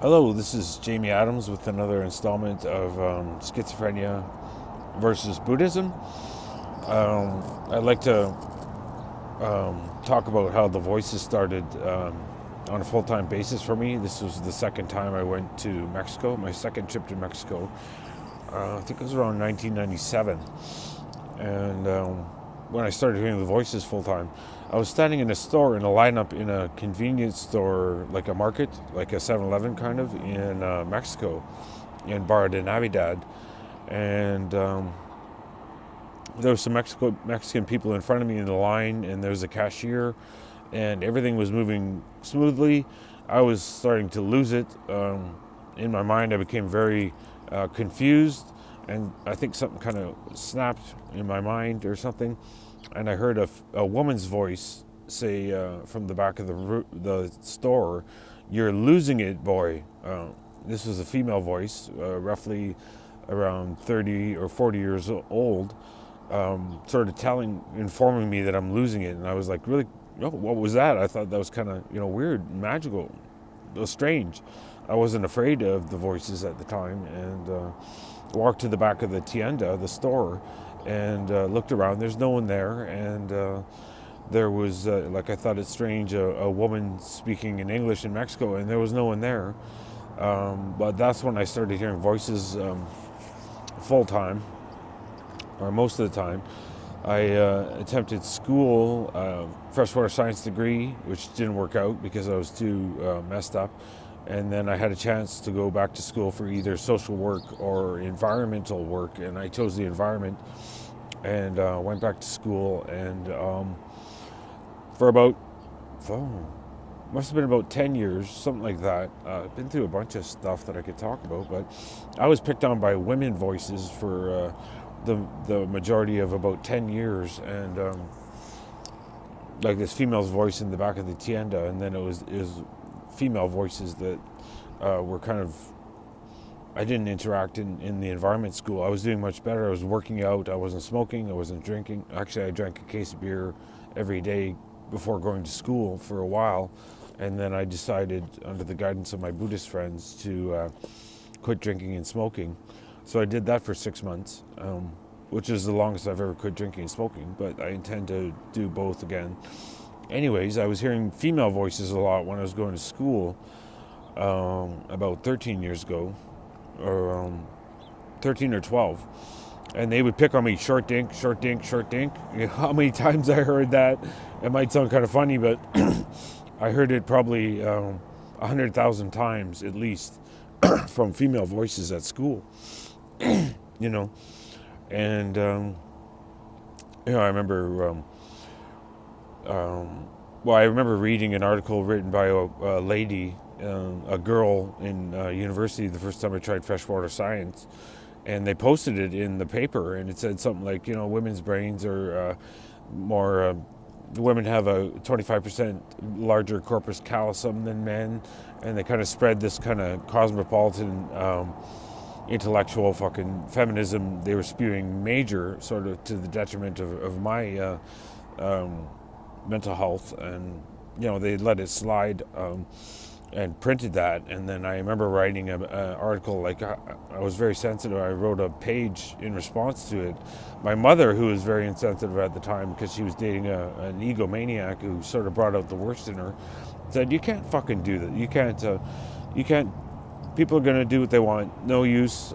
Hello, this is Jamie Adams with another installment of Schizophrenia versus Buddhism. I'd like to talk about how the voices started on a full-time basis for me. This was the second time I went to Mexico, my second trip to Mexico. I think it was around 1997. And when I started hearing the voices full-time, I was standing in a store in a lineup in a convenience store, like a market, like a 7-Eleven kind of, in Mexico, in Barra de Navidad. And there was some Mexican people in front of me in the line, and there was a cashier, and everything was moving smoothly. I was starting to lose it. In my mind, I became very confused, and I think something kind of snapped in my mind or something. And I heard a woman's voice say from the back of the store, "You're losing it, boy." This was a female voice, roughly around 30 or 40 years old, sort of informing me that I'm losing it. And I was like, really, what was that? I thought that was kind of, weird, magical, strange. I wasn't afraid of the voices at the time, and walked to the back of the tienda, the store, and looked around. There's no one there, and there was, like, I thought it's strange, a woman speaking in English in Mexico, and there was no one there. But that's when I started hearing voices full time, or most of the time. I attempted school, freshwater science degree, which didn't work out because I was too messed up. And then I had a chance to go back to school for either social work or environmental work, and I chose the environment, and went back to school. And for about, must have been about 10 years, something like that. I've been through a bunch of stuff that I could talk about, but I was picked on by women voices for the majority of about 10 years, and like this female's voice in the back of the tienda, and then it was female voices that were kind of, I didn't interact in the environment school. I was doing much better. I was working out. I wasn't smoking. I wasn't drinking. Actually, I drank a case of beer every day before going to school for a while. And then I decided, under the guidance of my Buddhist friends, to quit drinking and smoking. So I did that for 6 months, which is the longest I've ever quit drinking and smoking. But I intend to do both again. Anyways, I was hearing female voices a lot when I was going to school about 13 years ago, or 13 or 12. And they would pick on me, short dink, short dink, short dink. How many times I heard that? It might sound kind of funny, but I heard it probably 100,000 times at least from female voices at school. And I remember. I remember reading an article written by a lady, a girl in university, the first time I tried freshwater science, and they posted it in the paper, and it said something like, women's brains are more, women have a 25% larger corpus callosum than men, and they kind of spread this kind of cosmopolitan intellectual fucking feminism they were spewing major, sort of to the detriment of my mental health, and they let it slide, and printed that. And then I remember writing an article, like, I was very sensitive. I wrote a page in response to it. My mother, who was very insensitive at the time because she was dating an egomaniac who sort of brought out the worst in her, said, "You can't fucking do that. You can't. People are going to do what they want. No use.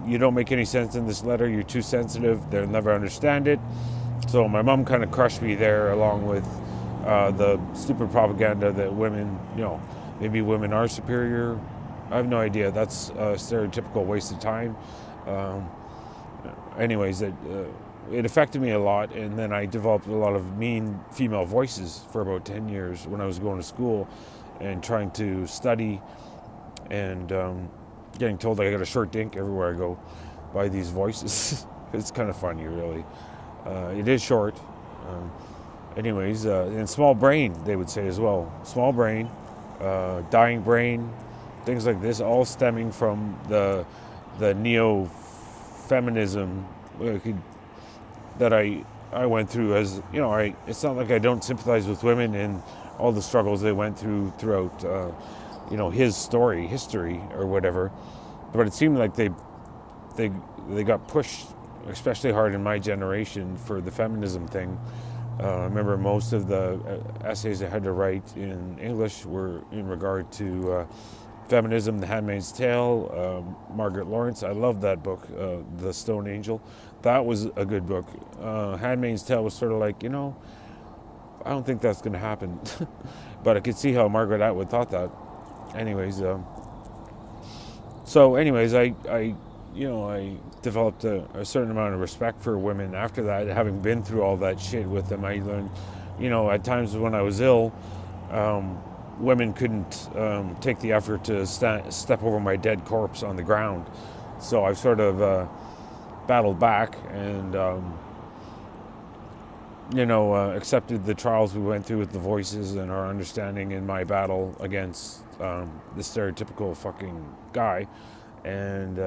You don't make any sense in this letter. You're too sensitive. They'll never understand it." So my mom kind of crushed me there, along with the stupid propaganda that women, maybe women are superior. I have no idea. That's a stereotypical waste of time. Anyways, it affected me a lot, and then I developed a lot of mean female voices for about 10 years when I was going to school and trying to study, and getting told I got a short dink everywhere I go by these voices. It's kind of funny, really. It is short. And small brain, they would say as well. Small brain, dying brain, things like this, all stemming from the neo-feminism that I went through. As it's not like I don't sympathize with women and all the struggles they went throughout his history or whatever. But it seemed like they got pushed especially hard in my generation for the feminism thing. I remember most of the essays I had to write in English were in regard to feminism, The Handmaid's Tale, Margaret Lawrence. I loved that book, The Stone Angel. That was a good book. Handmaid's Tale was sort of like, I don't think that's going to happen. But I could see how Margaret Atwood thought that. Anyways, I developed a certain amount of respect for women after that. Having been through all that shit with them, I learned, at times when I was ill, women couldn't take the effort to step over my dead corpse on the ground. So I've sort of battled back and, accepted the trials we went through with the voices and our understanding in my battle against the stereotypical fucking guy. And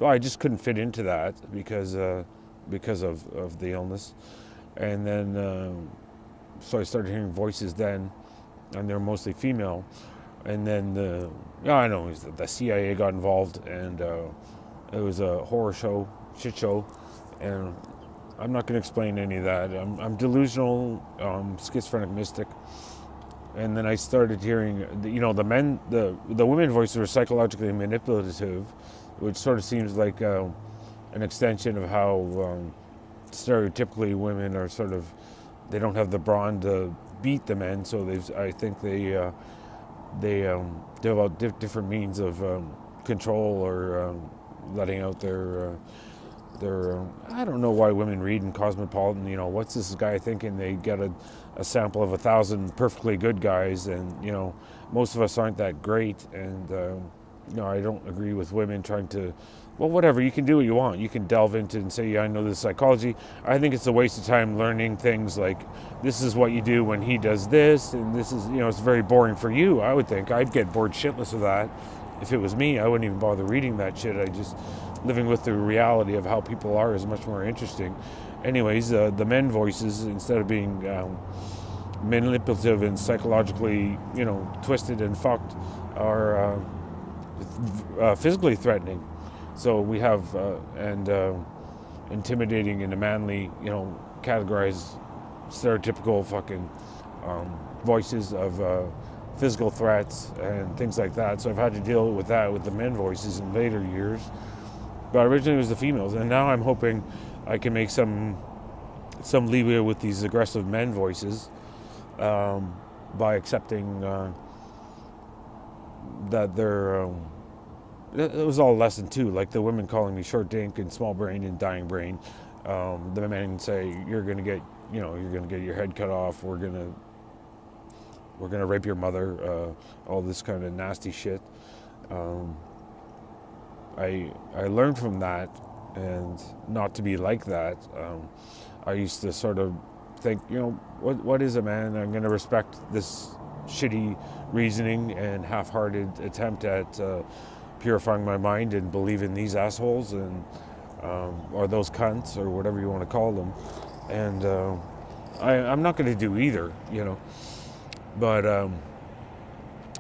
I just couldn't fit into that because of the illness. And then, so I started hearing voices then, and they're mostly female. And then the CIA got involved, and it was a horror show, shit show, and I'm not going to explain any of that. I'm delusional, schizophrenic mystic. And then I started hearing, the women voices were psychologically manipulative, which sort of seems like an extension of how stereotypically women are they don't have the brawn to beat the men, so I think they develop different means of control or letting out their I don't know why women read in Cosmopolitan, what's this guy thinking? They get a sample of 1,000 perfectly good guys, and most of us aren't that great, and I don't agree with women trying to, well, whatever, you can do what you want. You can delve into and say, I know this psychology. I think it's a waste of time learning things like, this is what you do when he does this, and this is, it's very boring for you, I would think. I'd get bored shitless of that. If it was me, I wouldn't even bother reading that shit. Living with the reality of how people are is much more interesting. Anyways, the men voices, instead of being manipulative and psychologically, twisted and fucked, are physically threatening. So we have intimidating in a manly, categorized stereotypical fucking voices of physical threats and things like that. So I've had to deal with that with the men voices in later years. But originally it was the females, and now I'm hoping I can make some leeway with these aggressive men voices by accepting that they're. It was all lesson too, like the women calling me short dink and small brain and dying brain. The men say you're gonna get your head cut off. We're gonna rape your mother. All this kind of nasty shit. I learned from that, and not to be like that. I used to sort of think, what is a man? I'm going to respect this shitty reasoning and half-hearted attempt at purifying my mind and believe in these assholes and or those cunts or whatever you want to call them. And I'm not going to do either, But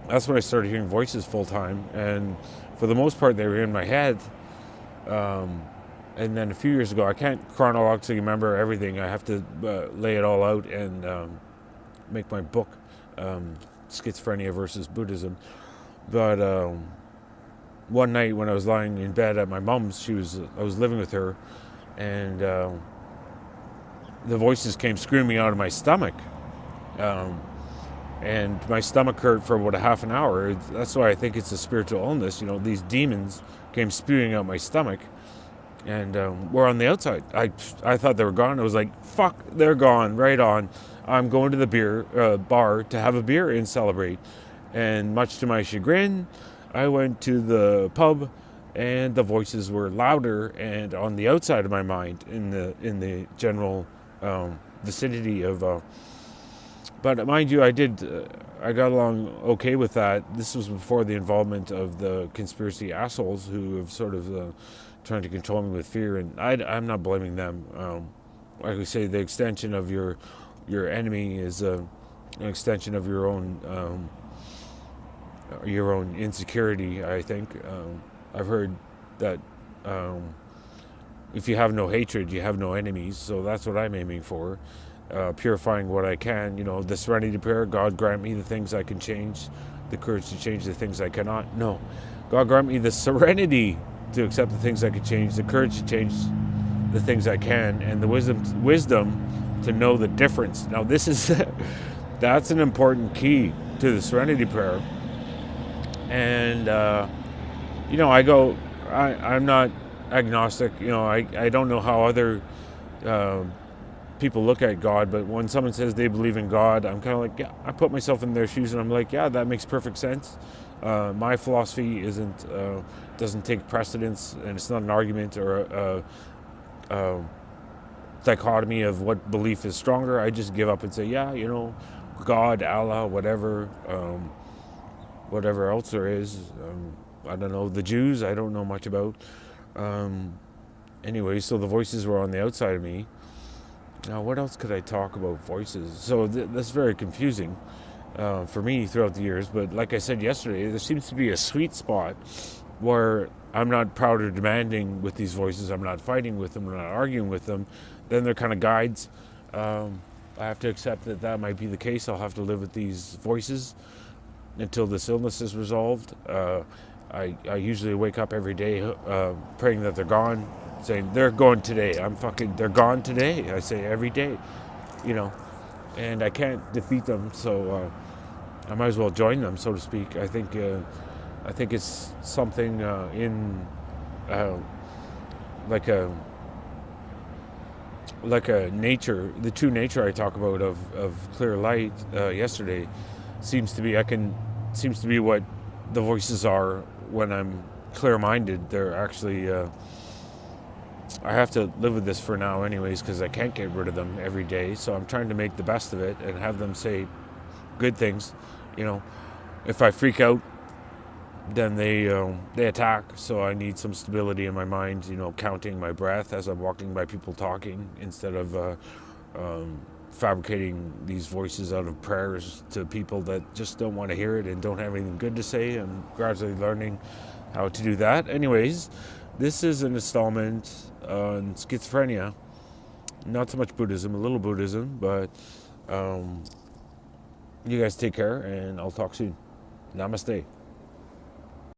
that's when I started hearing voices full time, and for the most part, they were in my head. And then a few years ago, I can't chronologically remember everything. I have to lay it all out and make my book, Schizophrenia versus Buddhism. But one night when I was lying in bed at my mom's, I was living with her, and the voices came screaming out of my stomach. And my stomach hurt for about a half an hour. That's why I think it's a spiritual illness. These demons came spewing out my stomach, and were on the outside. I thought they were gone. I was like, fuck, they're gone, right on. I'm going to the beer bar to have a beer and celebrate. And much to my chagrin, I went to the pub, and the voices were louder and on the outside of my mind in the general vicinity of. But mind you, I got along okay with that. This was before the involvement of the conspiracy assholes who have sort of trying to control me with fear, and I'm not blaming them. Like we say, the extension of your enemy is an extension of your own your own insecurity. I think I've heard that if you have no hatred, you have no enemies. So that's what I'm aiming for. Purifying what I can. The serenity prayer. God grant me the things I can change, the courage to change the things I cannot. No, God grant me the serenity to accept the things I can change, the courage to change the things I can, and the wisdom to know the difference. Now this is that's an important key to the serenity prayer. And I'm not agnostic. I don't know how other uh, people look at God, but when someone says they believe in God, I'm kind of like, yeah, I put myself in their shoes and I'm like, yeah, that makes perfect sense. My philosophy doesn't take precedence, and it's not an argument or a dichotomy of what belief is stronger. I just give up and say, yeah, God, Allah, whatever else there is. I don't know, the Jews, I don't know much about. Anyway, so the voices were on the outside of me. Now, what else could I talk about voices? So that's very confusing for me throughout the years. But like I said yesterday, there seems to be a sweet spot where I'm not proud or demanding with these voices. I'm not fighting with them. I'm not arguing with them. Then they're kind of guides. I have to accept that might be the case. I'll have to live with these voices until this illness is resolved. I usually wake up every day praying that they're gone, saying they're gone today. They're gone today. I say every day, and I can't defeat them, so I might as well join them, so to speak. I think it's something in like a nature, the true nature I talk about of clear light yesterday seems to be what the voices are when I'm clear-minded. They're actually I have to live with this for now anyways, because I can't get rid of them every day, so I'm trying to make the best of it and have them say good things. If I freak out, then they attack, so I need some stability in my mind, counting my breath as I'm walking by people talking, instead of fabricating these voices out of prayers to people that just don't want to hear it and don't have anything good to say. I'm gradually learning how to do that. Anyways, this is an installment on schizophrenia. Not so much Buddhism, a little Buddhism, but you guys take care, and I'll talk soon. Namaste.